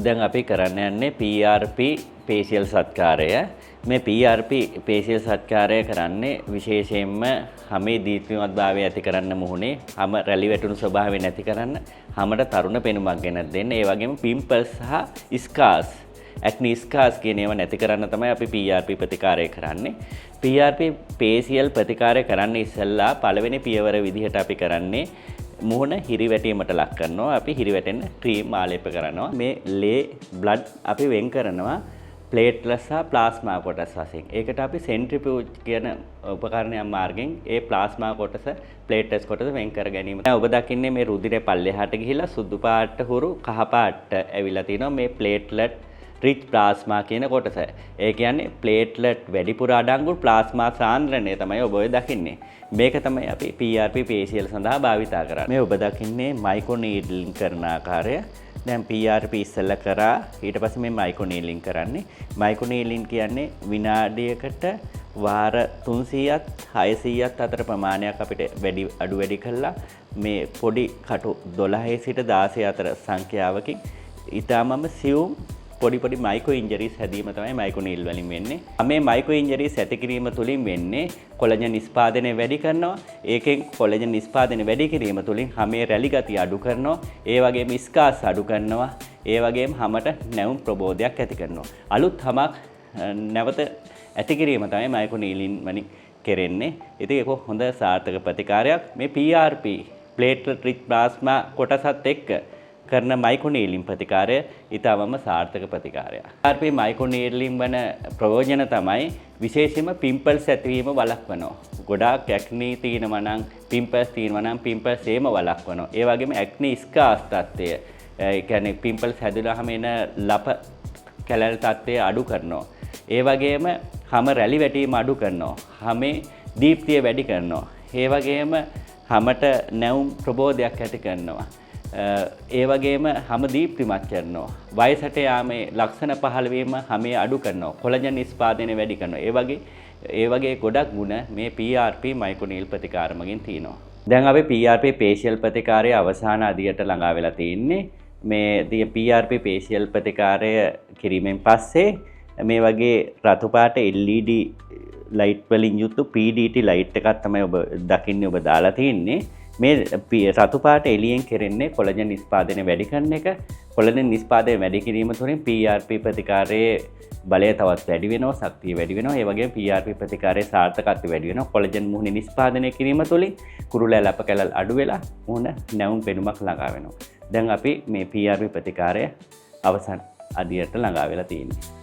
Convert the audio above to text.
දැන් අපි කරන්න යන්නේ PRP පේශියල් සත්කාරය. මේ PRP පේශියල් සත්කාරය කරන්නේ විශේෂයෙන්ම හැමේ දීප්තිමත්භාවය ඇති කරන්න මුහුණේ හැම රැලි වැටුණු ස්වභාවය නැති කරන්න හැමට තරුණ පෙනුමක් ගෙනත් දෙන්න. ඒ වගේම පිම්පල්ස් සහ ස්කාර්ස් ඇක්නි ස්කාර්ස් කියන ඒවා නැති කරන්න තමයි අපි PRP ප්‍රතිකාරය කරන්නේ. PRP පේශියල් ප්‍රතිකාරය කරන්න ඉස්සෙල්ලා පළවෙනි පියවර විදිහට අපි කරන්නේ මුහුණ හිරිවැටීමට ලක් කරනවා. අපි හිරිවැටෙන්න ක්‍රීම් ආලේප කරනවා. මේ ලේ බ්ලඩ් අපි වෙන් කරනවා ප්ලේට්ලස් සහ ප්ලාස්මා කොටස් වශයෙන්. ඒකට අපි සෙන්ට්‍රිෆියුජ් කියන උපකරණයක් මාර්ගෙන් ඒ ප්ලාස්මා කොටස ප්ලේට්ලස් කොටස වෙන් කර ගැනීම. දැන් ඔබ දකින්නේ මේ රුධිරය පල්ලෙහාට ගිහිලා සුදු පාට හුරු කහ පාට ඇවිල්ලා තිනවා මේ ප්ලේට්ලට් රිච් ප්ලාස්මා කියන කොටස. ඒ කියන්නේ ප්ලේට්ලට් වැඩිපුර අඩංගු ප්ලාස්මා සාන්ද්‍රණය තමයි ඔබ ඔය දකින්නේ. මේක තමයි අපි PRP පේශියල් සඳහා භාවිතා කරන්නේ. මේ ඔබ දකින්නේ මයික්‍රෝ නීඩ්ලින් කරන ආකාරය. දැන් PRP ඉස්සෙල්ලා කරා ඊට පස්සේ මේ මයික්‍රෝ නීඩ්ලින් කරන්නේ. මයික්‍රෝ නීඩ්ලින් කියන්නේ විනාඩියකට වාර 300ත් 600ත් අතර ප්‍රමාණයක් අපිට අඩු වැඩි කළා මේ පොඩි කටු 12 සිට 16 අතර සංඛ්‍යාවකින් ඊටමම සියුම් පොඩි මයික්‍රෝ ඉන්ජරිස් හැදීම තමයි මයික්‍රෝ නීල් වලින් වෙන්නේ. මේ මයික්‍රෝ ඉන්ජරිස් ඇති කිරීම තුලින් වෙන්නේ කොලජන් නිෂ්පාදනය වැඩි කරනවා. ඒකෙන් කොලජන් නිෂ්පාදනය වැඩි කිරීම තුලින් හැමේ රැලි ගතිය අඩු කරනවා. ඒ වගේම ස්කාර්ස් අඩු කරනවා. ඒ වගේම හැමට නැවුම් ප්‍රබෝධයක් ඇති කරනවා. අලුත් හැමක් නැවත ඇති කිරීම තමයි මයික්‍රෝ නීලින් වලින් කෙරෙන්නේ. ඉතින් ඒක හොඳ සාර්ථක ප්‍රතිකාරයක්. මේ PRP ප්ලේට්ලට් රිච් ප්ලාස්මා කොටසත් එක්ක කරන මයික්‍රෝ නීඩ්ලින් ප්‍රතිකාරය ඊටවම සාර්ථක ප්‍රතිකාරයක්. PRP මයික්‍රෝ නීඩ්ලින් වන ප්‍රයෝජන තමයි විශේෂයෙන්ම පිම්පල්ස් ඇතිවීම වළක්වනවා. ගොඩාක් ඇක්නි තියෙනවා නම් පිම්පල්ස් තියෙනවා නම් පිම්පල්ස් ඒම වළක්වනවා. ඒ වගේම ඇක්නි ස්කාර්ස් තත්ත්වය ඒ කියන්නේ පිම්පල්ස් හැදුනහම එන ලප කැලල් තත්ත්වය අඩු කරනවා. ඒ වගේම හැම රැලි වැටීම අඩු කරනවා. හැමේ දීප්තිය වැඩි කරනවා. ඒ වගේම හැමට නැවුම් ප්‍රබෝධයක් ඇති කරනවා. ඒ වගේම හැම දීප්තිමත් කරනවා. වයසට යාමේ ලක්ෂණ පහළ වීම හැමේ අඩු කරනවා. කොලජන් නිෂ්පාදනය වැඩි කරනවා. ඒ වගේ ගොඩක් ගුණ මේ PRP මයික්‍රෝ නීල් ප්‍රතිකාර මගින් තියෙනවා. දැන් අපි PRP පේශියල් ප්‍රතිකාරයේ අවසාන අදියට ළඟා වෙලා තින්නේ. මේ PRP පේශියල් ප්‍රතිකාරය කිරීමෙන් පස්සේ මේ වගේ රතු පාට LED ලයිට් වලින් යුතු PDT ලයිට් එකක් තමයි ඔබ දකින්නේ ඔබ දාලා තින්නේ. මේ රතු පාට එළියෙන් කෙරෙන්නේ කොලජන් නිෂ්පාදනය වැඩි කරන එක. කොලජන් නිෂ්පාදනය වැඩි කිරීම තුළින් PRP ප්‍රතිකාරයේ බලය තවත් වැඩි වෙනවා, ශක්තිය වැඩි වෙනවා. ඒ වගේම PRP ප්‍රතිකාරයේ සාර්ථකත්වය වැඩි වෙනවා. කොලජන් මුහුණේ නිෂ්පාදනය කිරීම තුළින් කුරුළෑ ලප කැලල් අඩු වෙලා මුහුණ නැවුම් පෙනුමක් ළඟා වෙනවා. දැන් අපි මේ PRP ප්‍රතිකාරය අවසන් අදියට ළඟා වෙලා තියෙනවා.